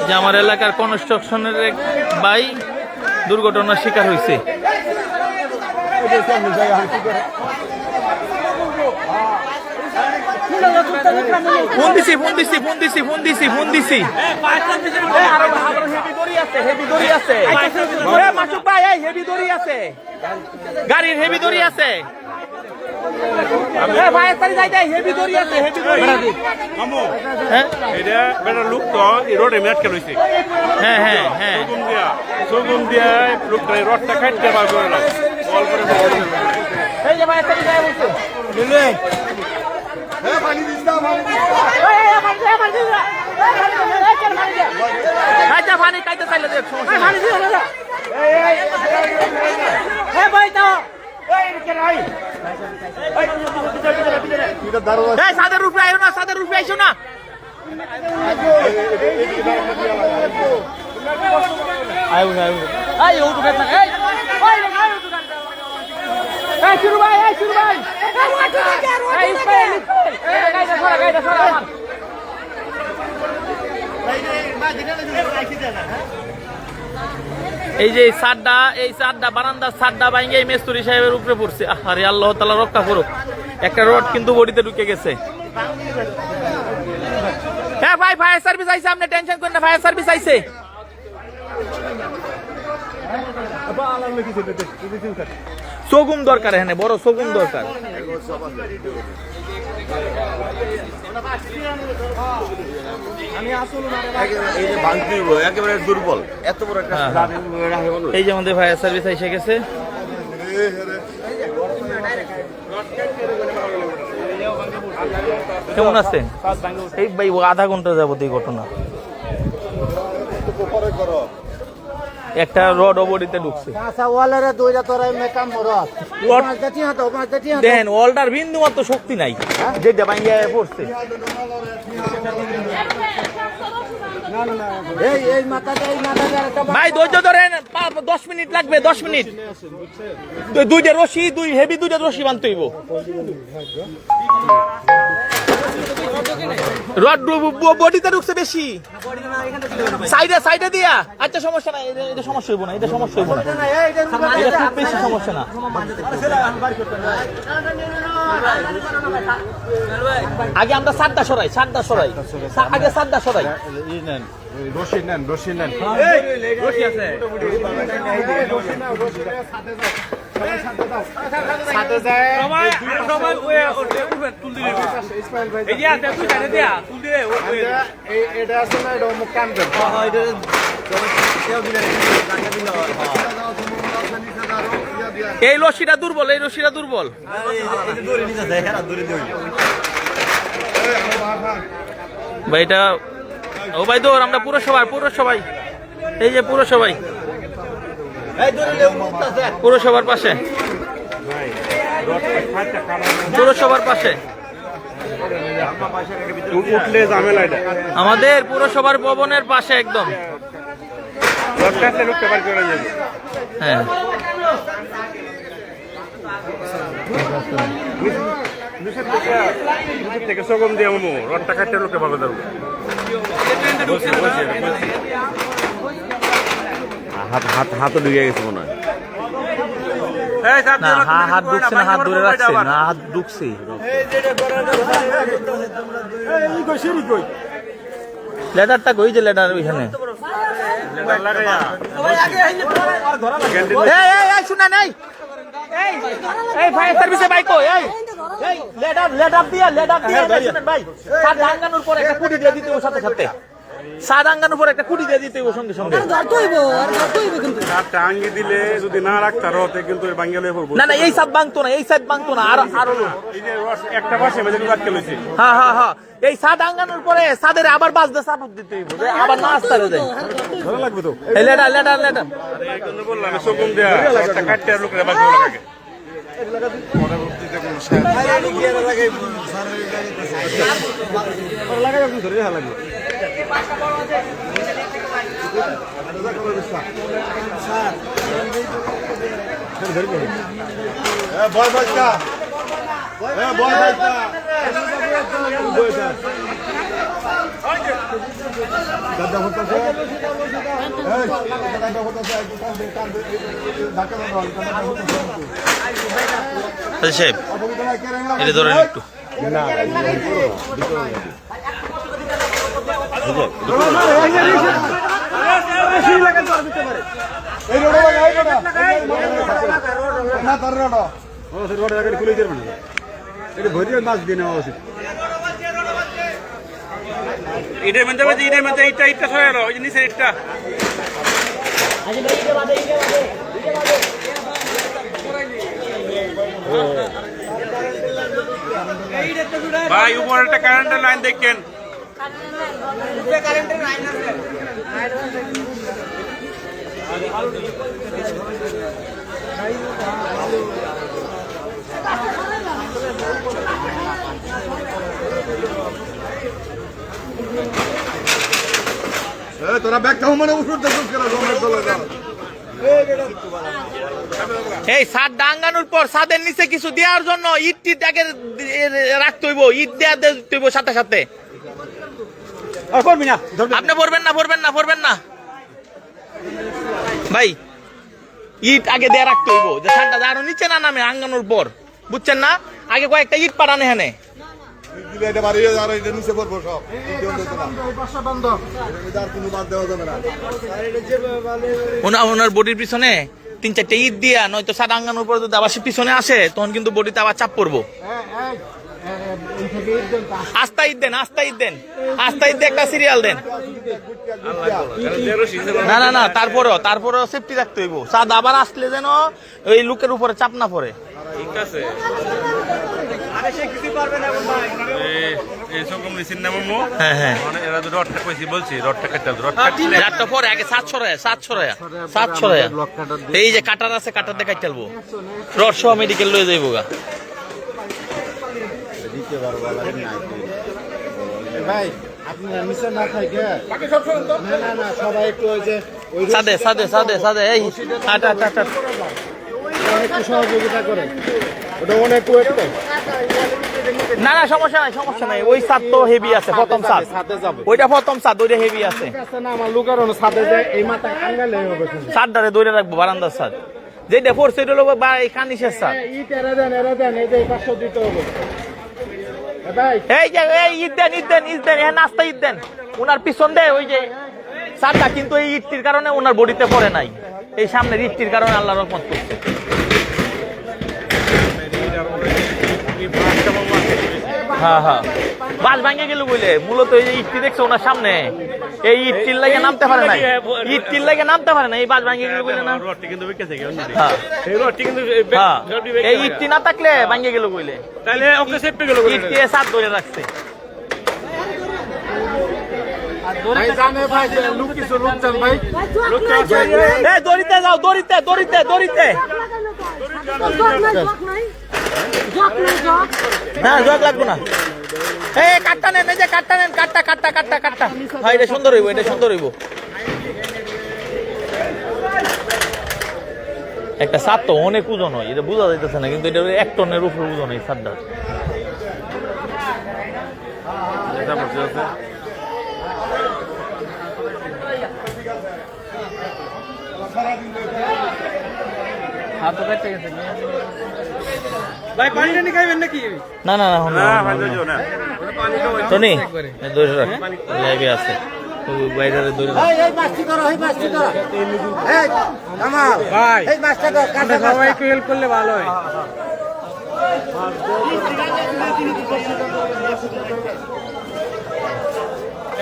যে আমার এলাকার কনস্ট্রাকশনের এক ভাই দুর্ঘটনার শিকার হয়েছে। ফোন দিছি গাড়ির হেভি দড়ি আছে। পানি খাইতে চাইলে সাদের রূপে আইও না, সাদের রূপে আইসো না। এই যে সাদটা বারান্দার সাদটা ভাঙে এই মেস্তুরি সাহেবের উপরে পড়ছে। আরে আল্লাহ তাআলা রক্ষা করুক। একটা রড কিন্তু বডিতে ঢুকে গেছে। হ্যাঁ ভাই, ফায়ার সার্ভিস আইছে, আপনি টেনশন করেন না, ফায়ার সার্ভিস আইছে। সগুম দরকার, হ্যাঁ বড় সগুম দরকার। একেবারে দুর্বল, এত বড় একটা। এই যে আমাদের ফায়ার সার্ভিস এসে গেছে। কেমন আছেন? এই ভাই আধা ঘন্টা যাবত এই ঘটনা। একটা রড বডিতে ঢুকছে। দেখেন ওয়ালটার বিন্দু মাত্র শক্তি নাই, যেটা ভাঙিয়ে পড়ছে। ভাই ধৈর্য ধরেন, 10 মিনিট লাগবে, 10 মিনিট। দুইটা রশি, দুইটা রশি বানতে হইব। রড বডিতে ঢুকছে বেশি, সাইডে দিয়া। আচ্ছা সমস্যা নাই, এটা সমস্যা হইব না, এটা সমস্যা হইব না, এটা খুব বেশি সমস্যা না। আগে আমরা সাতটা সরাই, আগে সাতটা সরাই। রশি নেন। রশি আছে। এই রশিটা দুর্বল, ভাই এটা। ও ভাই দৌড়, আমরা পুরসভায় এই যে পুরসভার পাশে, আমাদের পুরসভার ভবনের পাশে একদম। হ্যাঁ থেকে সগম দিয়ে রডটা কাটতে লোকে ভালো যাবো। হাতও ঢুকে গেছে মনে হয়। হাত ঢুকছে না, হাত ধরে রাখছে না, হাত ঢুকছে। লেটারটা কই যে লেটার ওইখানে শুনা নাই। এই ফায়ার সার্ভিসে বাইক এই লেটার দিয়া ভাই সাত ভাঙানোর পর একটা কুড়ি দিয়ে দিতে সাথে সাথে, সাত ভাঙানোর পর একটা কুড়ি দিয়ে দিতে সঙ্গে সঙ্গে। টাঙ্গি দিলে যদি না রাখতে কিন্তু না না, এই সাত ভাঙতো না, এই সাত ভাঙতো না, আরো একটা পাশে হ্যাঁ হ্যাঁ হ্যাঁ। এই সাত ভাঙানোর পরে সাদের আবার বাজতে সাপোর্ট দিতে হইব, আবার না আসতে দেয় লাগবে তো। লেটার বললাম সগম দেয়া কাটতে লোকেরা বাকি লাগে। লাগবে বয় ভাইটা বয় ভাইটা দাদা হতেছে দাদা হতেছে ধাক্কা সাহেব এটা ধরেন একটু না এই রোড না তার রোড রোড আগে খুলে যাবে না এটা ভরিয়ে মাছ দিয়ে নেওয়া উচিত এটার মধ্যে ইটটা সরে এলো ওই যে নিচের ইটটা ভাই উপরে একটা কারেন্টের লাইন দেখেন তোরা ব্যাগটা মানে উঠুর দেখুন কেন এই ছাদ ডাঙ্গানোর পর ছাদের নিচে কিছু দেওয়ার জন্য ইট টিট আগে রাখতে হইব, ইট দেওয়া দিতে হইব সাথে সাথে। করবি না আপনি পড়বেন না ভাই, ইট আগে দেয়া রাখতে হইব যে ছাদটা আরো নিচে না নামে আঙ্গানোর পর, বুঝছেন না? আগে কয়েকটা ইট পাঠানে হেনে ওনার বডির পিছনে 3-4টা ইট দিয়া নয়তো ছাদ আঙ্গানোর পর যদি আবার সে পিছনে আসে তখন কিন্তু বডিতে আবার চাপ পড়বো। আস্তা ঈদ দেন একটা সিরিয়াল দেন। না তারপরেও সেফটি রাখতে হইব, ছাদ আবার আসলে যেন ওই লোকের উপরে চাপ না পড়ে। ঠিক আছে হ্যাঁ এরা তো রডটা কইছি বলছি রডটা কাটতে রাতটা পরে আগে সাত ছড়ায় এই যে কাটার আছে কাটার দিয়ে কাটতে আলবো, রড সহ মেডিকেল লয়ে যাইব গা। ভাই আপনি নিচে না থাকে না সবাই একটু ওই যে সাদে এই একটু সহযোগিতা করেন, ওটা অনেক ওয়েট তো। না সমস্যা নাই ওই ছাদ তো হেভি আছে, প্রথম ছাদ ওইটা প্রথম ছাদ ওইটা হেভি আছে। না আমার লোকের ছাদে যায় এই মাথায় আঙ্গালে হবে ছাদটারে ধরে রাখবো, বারান্দার ছাদ যেটা ফোর সাইড হলো বা এই কানিসের ছাদ। ইট এরা দেন এই যে 500 দিতে হবে ভাই। এই যে এই ঈদ দেন হ্যাঁ নাস্তা ঈদ দেন ওনার পিছন দেয় ওই যে ছাদটা, কিন্তু এই ইটটির কারণে ওনার বডিতে পড়ে নাই, এই সামনের ইটটির কারণে আল্লাহ রহমত করছে। হ্যাঁ বাস ভাঙে গেল বলে মূলত এই যে ইটটি দেখছে ওনার সামনে, এই ইটটির লাগে নামতে পারে না, এই বাস ভাঙে গেল বলে না। এই ইটটি না থাকলে ভাঙে গেল বলে, তাহলে ওকে সেফটি গেল ইটটি সাত ধরে রাখছে। দড়িতে যাও, দড়িতে না জগ লাগবো না। এই কাটটা নেন, এই যে কাটটা নেন, কাটটা হ্যাঁ এটা সুন্দর হইব, একটা ছাদ তো অনেক ওজন হয়, এটা বোঝা যাইতেছে না কিন্তু এটা 1 টনের উপরে ওজন এই ছাদটা। ভাই পানি টানি খাইবেন নাকি? না টনি ধরে রাখ, লাইভে আছে বাইরে ধরে রাখ। ভাই সবাই একটু হেল্প করলে ভালো হয়।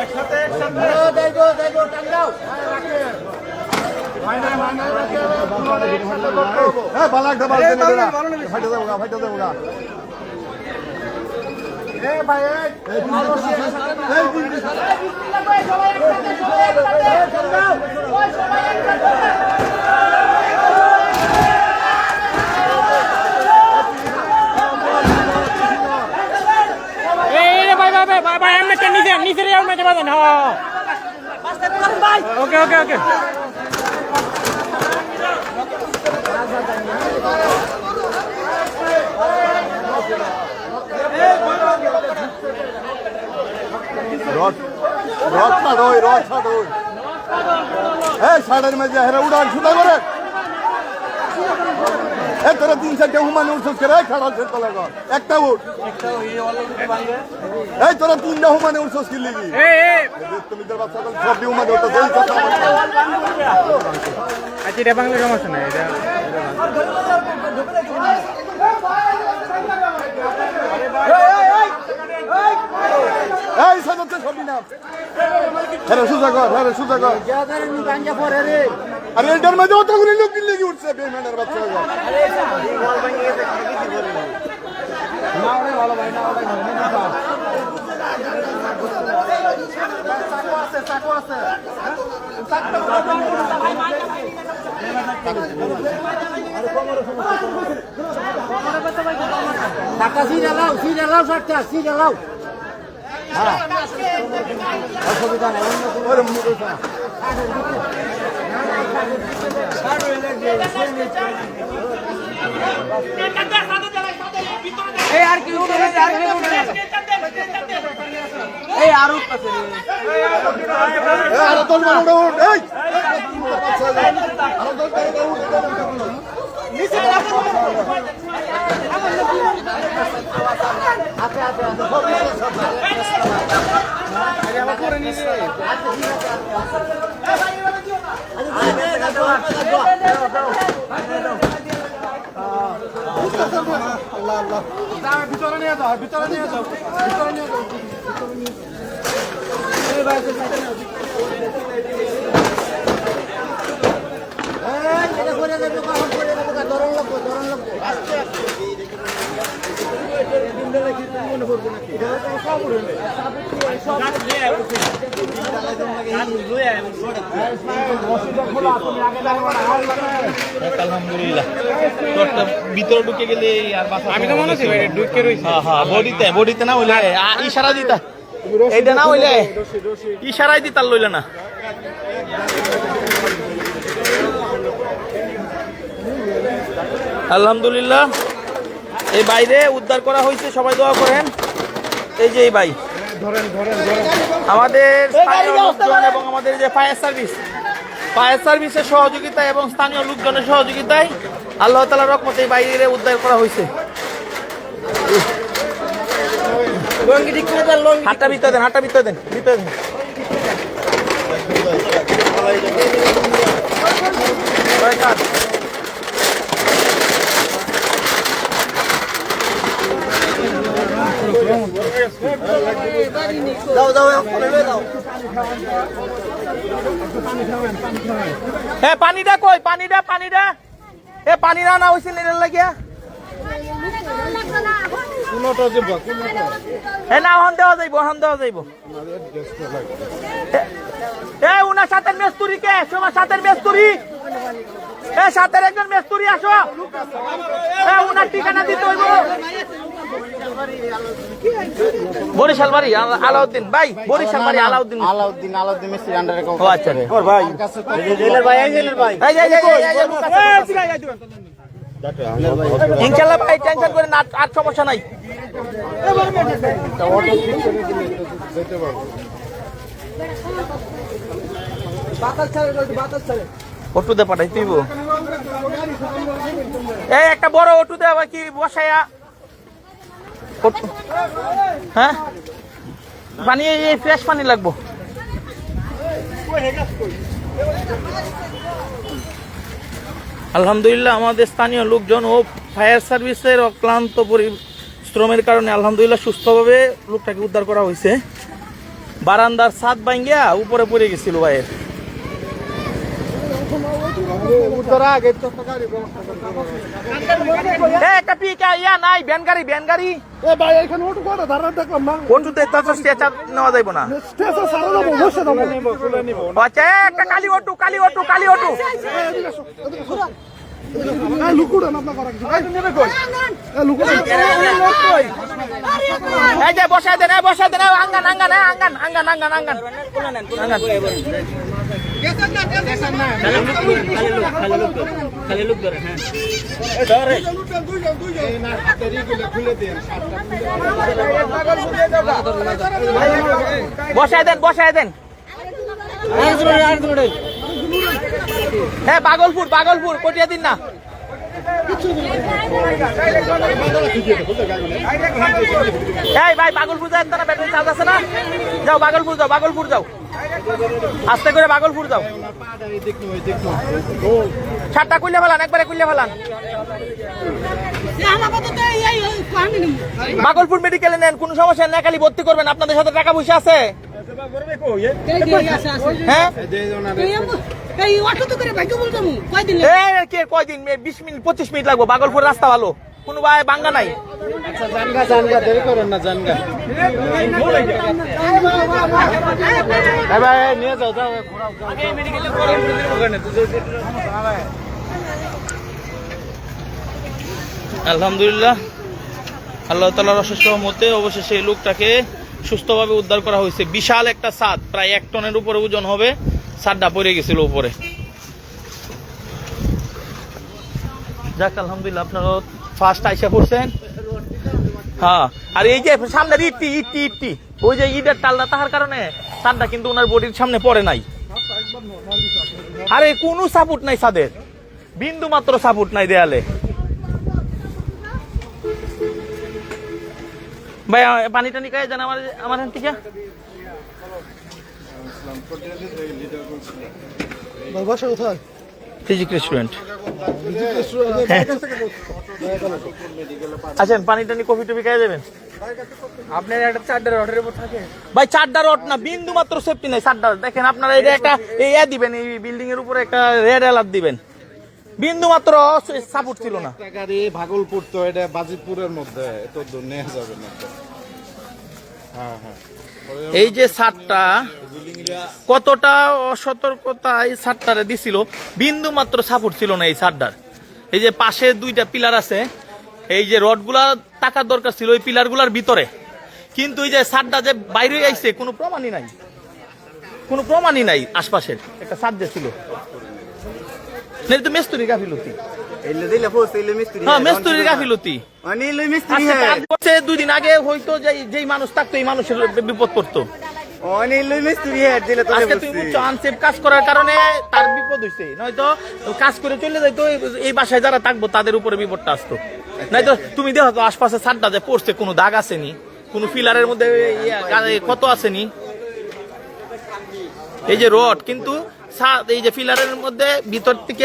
একসাথে ওকে এই সাড়ের মেজে হেরে উড়ান শুধু করে এ তোরা 3-4টা হুমানে উঠছিস করে খাড়া ছেড়ে তোলা কর একটা উঠ এই তোরা 3টা হুমানে উঠছিস কি লিগি তুমি তোর বাচ্চা তো সব হুমানে উঠতে দেই কথা আচ্ছা এটা বাংলা সমস্যা না এটা এই সাজাতে সবই না আরে সুজা কর আরে এটার মধ্যে অতগুলো লোক কি লিগি উঠছে বেইমানের বাচ্চা টাকা সিরা লাও সাতটা সিরা লাও অসুবিধা নেই অন্য কোনো এই আর কি এই আর উঠছে আরে তোর মানে উঠ এই ভিতরে নিয়ে যাও আলহামদুলিল্লাহ তোরটা ভিতরে ঢুকে গেলে আর বাসা আমি তো মনে হচ্ছে ঢুকে রইছি হ্যাঁ বডিতে না হইলে ইশারা দিতা এইটা না হইলে ইশারাই দিতার লইলে না আলহামদুলিল্লাহ এই বাইরে উদ্ধার করা হয়েছে সবাই দোয়া করেন এই যে এই ভাই আমাদের স্থানীয় লোকজন এবং আমাদের যে ফায়ার সার্ভিসের সহযোগিতায় এবং স্থানীয় লোকজনের সহযোগিতায় আল্লাহ তাআলার রহমতে এই বাইরে উদ্ধার করা হয়েছে হাতটা ভিতরে দেন পানিটা কই পানিটা পানি না হয়েছে নিলেন লাগিয়া না হন দেওয়া যাইব উনার সাথের মেস্তুরি কে তোমার সাথের মেস্তুরি সাথের একজন মেস্তুরি আসো উনার ঠিকানা দিতে হইব বরিশাল বাড়ি আলাউদ্দিন ভাই বরিশাল বাড়ি আলাউদ্দিন মিস্ত্রি আন্ডারে ও আচ্ছা ইনশাল্লাহ ভাই টেনশন করেন আর সমস্যা নাই অটুতে পাঠাই তুইব এই একটা বড় অটুতে আবার কি বসাইয়া হ্যাঁ পানি এই ফ্রেশ পানি লাগবো আলহামদুলিল্লাহ আমাদের স্থানীয় লোকজন ও ফায়ার সার্ভিসের অক্লান্ত পরিশ্রমের কারণে আলহামদুলিল্লাহ সুস্থভাবে লোকটাকে উদ্ধার করা হয়েছে বারান্দার ছাদ ভাঙ্গিয়া উপরে পড়ে গেছিল ভাইয়ের একটা পিকা ইয়া নাই ভ্যান গাড়ি কোনটুতে নেওয়া যাইব না আচ্ছা একটা কালি অটো এই যে বসায় দেন আঙ্গান বসায় দেন হ্যাঁ বাগলপুর বাগলপুর কটিয়া দিন না এই ভাই বাগলপুর যাও না ব্যাটারি চার্জ আছে না যাও বাগলপুর যাও আস্তে করে বাগলপুর যাও ছাদটা খুলে ফেলান একবারে খুলে ফেলান বাগলপুর মেডিকেলে নেন কোনো সমস্যা না খালি ভর্তি করবেন আপনাদের সাথে টাকা পয়সা আছে হ্যাঁ কয়দিন 20 মিনিট 25 মিনিট লাগবে বাগলপুর রাস্তা ভালো কোনো ভাই বাঙ্গা নাই আচ্ছা জানগা দেরি করেন না জানগা ভাই নিয়ে যাও আলহামদুলিল্লাহ আল্লাহ তাআলার অশেষ রহমতে অবশেষে এই লোকটাকে সুস্থভাবে উদ্ধার করা হয়েছে বিশাল একটা ছাদ প্রায় 1 টনের উপরে ওজন হবে ছাদটা পড়ে গেছিল উপরে যাক আলহামদুলিল্লাহ আপনারা ফার্স্ট আইসা পড়ছেন হ্যাঁ আর এই যে সামনে ইটটি ওই যে ইটের টালটা তাহার কারণে ছাদটা কিন্তু ওনার বডির সামনে পড়ে নাই আরে কোনো সাপোর্ট নাই ছাদের বিন্দু মাত্র সাপোর্ট নাই দেয়ালে ভাই পানি টানি খাই জান আমার থেকে বসে কোথায় ফিজিক রেস্টুরেন্ট আচ্ছা পানি টানি কফি টফি খাই যাবেন আপনার একটা 4টা রডের উপর থাকে ভাই 4টা রড না বিন্দু মাত্র সেফটি নাই 4টা দেখেন আপনারা এটা একটা এই দিবেন এই বিল্ডিং এর উপরে একটা রেড অ্যালার্ট দিবেন বিন্দু মাত্র সাপোর্ট ছিল না গাড়ি ভাগলপুর তো এটা বাজিপুরের মধ্যে এত দূর নিয়ে যাবে না হ্যাঁ এই যে ছাদটা কতটা অসতর্কতা এই ছাদটারে দিছিল বিন্দু মাত্র সাপোর্ট ছিল না এই ছাদটার এই যে পাশে 2টা পিলার আছে এই যে রডগুলা টাকার দরকার ছিল ওই পিলারগুলার ভিতরে কিন্তু এই যে ছাদটা যে বাইরে আইছে কোনো প্রমাণই নাই আশপাশের একটা ছাদ যে ছিল नहीं तो मिस्त्री गाफिलती হ্যাঁ মিস্ত্রির গাফিলতি আজকে 2 দিন আগে হয়তো যেই মানুষ থাকতো এই মানুষের বিপদ পড়তো আজকে তুমি বুঝছো আনসেফ কাজ করার কারণে তার বিপদ হইছে নয়তো কাজ করে চলে যাইতো এই বাসায় যারা থাকবো তাদের উপরে বিপদটা আসতো নয়তো তুমি দেখো তো আশপাশে ছাদটা যে পড়ছে কোনো দাগ আসেনি কোনো ফিলারের মধ্যে কত আসেনি এই যে রড কিন্তু এই যে ফিলারের মধ্যে ভিতর থেকে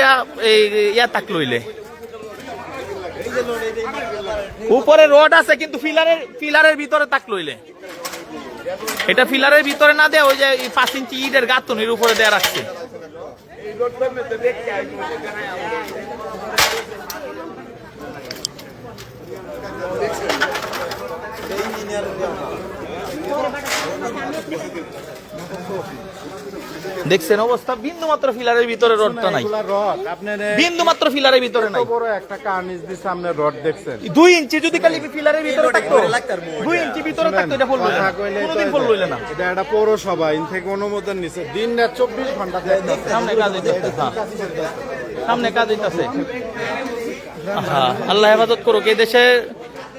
তাক লইলে উপরে রড আছে কিন্তু ফিলারের ভিতরে তাক লইলে এটা ফিলারের ভিতরে না দেয় ওই যে 5 ইঞ্চি ইটের গাঁথনির উপরে দেয়া রাখছে দেখছেন অবস্থা বিন্দু মাত্র ফিলারের ভিতরে রডটা নাই বিন্দু মাত্র ফিলারের ভিতরে নাই বড় একটা কার্নিশ দিয়ে সামনে রড দেখছেন 2 ইঞ্চি যদি খালি ফিলারের ভিতরে থাকতো 2 ইঞ্চি ভিতরে থাকতো এটা ফলবে না কোনোদিন ফলবে না এটা একটা পৌরসভা ইন থেকে অনুমোদন নিছে দিন রাত 24 ঘন্টা সামনে কাজ হইতাছে সামনে কাজ হইতাছে আল্লাহ হেফাজত করুক এই দেশে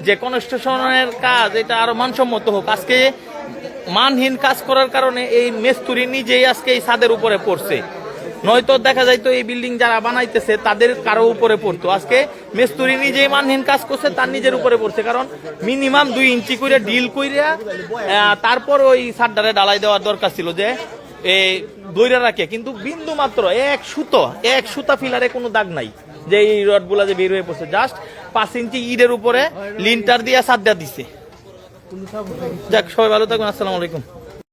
যে কনস্ট্রাকশনের কাজ এটা আরো মানসম্মত হোক আজকে মানহীন কাজ করার কারণে এই মেস্তুরি নিজেই আজকে এই ছাদের উপরে পড়ছে নয়তো দেখা যাইতো এই বিল্ডিং যারা বানাইতেছে তাদের কারো উপরে পড়তো আজকে মেস্তুরি নিজেই মানহীন কাজ করছে তার নিজের উপরে পড়ছে কারণ মিনিমাম 2 ইঞ্চি করে ডিল কইরা তারপর ওই ছাদটারে ঢালাই দেওয়ার দরকার ছিল যে এই দইরা রাখে কিন্তু বিন্দু মাত্র এক সুতা ফিলারে কোনো দাগ নাই যে এই রডগুলা যে বের হয়ে পড়ছে জাস্ট 5 ইঞ্চি ইটের উপরে লিন্টার দিয়ে ছাদ দেয়া দিছে যাক সবাই ভালো থাকুন আসসালামু আলাইকুম